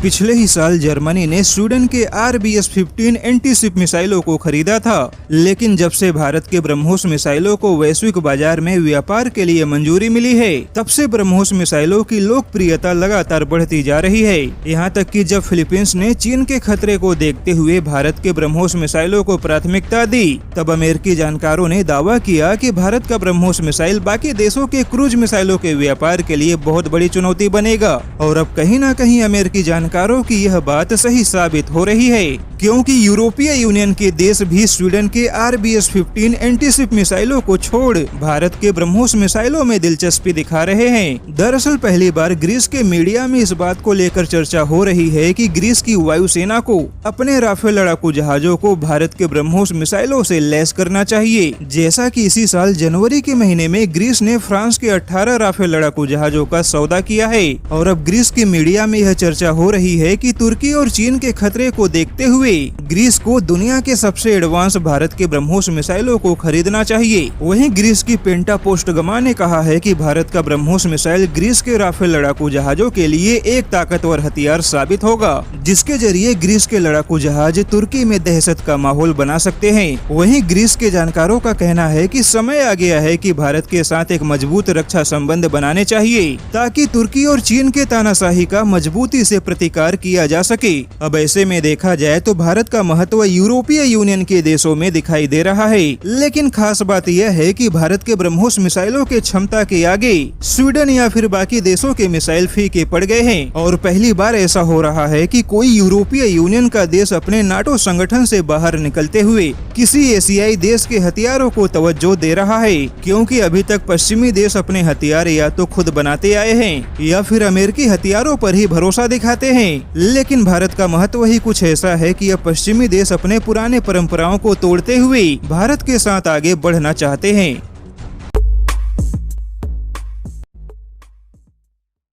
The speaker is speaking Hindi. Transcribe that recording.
पिछले ही साल जर्मनी ने स्वीडन के RBS-15 एंटी शिप मिसाइलों को खरीदा था, लेकिन जब से भारत के ब्रह्मोस मिसाइलों को वैश्विक बाजार में व्यापार के लिए मंजूरी मिली है, तब से ब्रह्मोस मिसाइलों की लोकप्रियता लगातार बढ़ती जा रही है। यहाँ तक कि जब फिलीपींस ने चीन के खतरे को देखते हुए भारत के ब्रह्मोस मिसाइलों को प्राथमिकता दी, तब अमेरिकी जानकारों ने दावा किया कि भारत का ब्रह्मोस मिसाइल बाकी देशों के क्रूज मिसाइलों के व्यापार के लिए बहुत बड़ी चुनौती बनेगा। और अब कहीं न कहीं अमेरिकी जानकारों की यह बात सही साबित हो रही है, क्योंकि यूरोपीय यूनियन के देश भी स्वीडन के RBS-15 एंटी शिप मिसाइलों को छोड़ भारत के ब्रह्मोस मिसाइलों में दिलचस्पी दिखा रहे हैं। दरअसल पहली बार ग्रीस के मीडिया में इस बात को लेकर चर्चा हो रही है कि ग्रीस की वायुसेना को अपने राफेल लड़ाकू जहाजों को भारत के ब्रह्मोस मिसाइलों से लैस करना चाहिए। जैसा कि इसी साल जनवरी के महीने में ग्रीस ने फ्रांस के 18 राफेल लड़ाकू जहाजों का सौदा किया है, और अब ग्रीस की मीडिया में यह चर्चा हो रही है कि तुर्की और चीन के खतरे को देखते हुए ग्रीस को दुनिया के सबसे एडवांस भारत के ब्रह्मोस मिसाइलों को खरीदना चाहिए। वहीं ग्रीस की पेंटा पोस्टगमा ने कहा है कि भारत का ब्रह्मोस मिसाइल ग्रीस के राफेल लड़ाकू जहाजों के लिए एक ताकतवर हथियार साबित होगा, जिसके जरिए ग्रीस के लड़ाकू जहाज तुर्की में दहशत का माहौल बना सकते हैं। वहीं ग्रीस के जानकारों का कहना है कि समय आ गया है कि भारत के साथ एक मजबूत रक्षा संबंध बनाने चाहिए, ताकि तुर्की और चीन के तानाशाही का मजबूती से प्रतिकार किया जा सके। अब ऐसे में देखा जाए तो भारत का महत्व यूरोपीय यूनियन के देशों में दिखाई दे रहा है, लेकिन खास बात यह है कि भारत के ब्रह्मोस मिसाइलों के क्षमता के आगे स्वीडन या फिर बाकी देशों के मिसाइल फीके पड़ गए हैं। और पहली बार ऐसा हो रहा है कि कोई यूरोपीय यूनियन का देश अपने नाटो संगठन से बाहर निकलते हुए किसी एशियाई देश के हथियारों को तवज्जो दे रहा है, क्योंकि अभी तक पश्चिमी देश अपने हथियार या तो खुद बनाते आए हैं या फिर अमेरिकी हथियारों पर ही भरोसा दिखाते हैं। लेकिन भारत का महत्व ही कुछ ऐसा है कि अब पश्चिमी देश अपने पुराने परंपराओं को तोड़ते हुए भारत के साथ आगे बढ़ना चाहते हैं।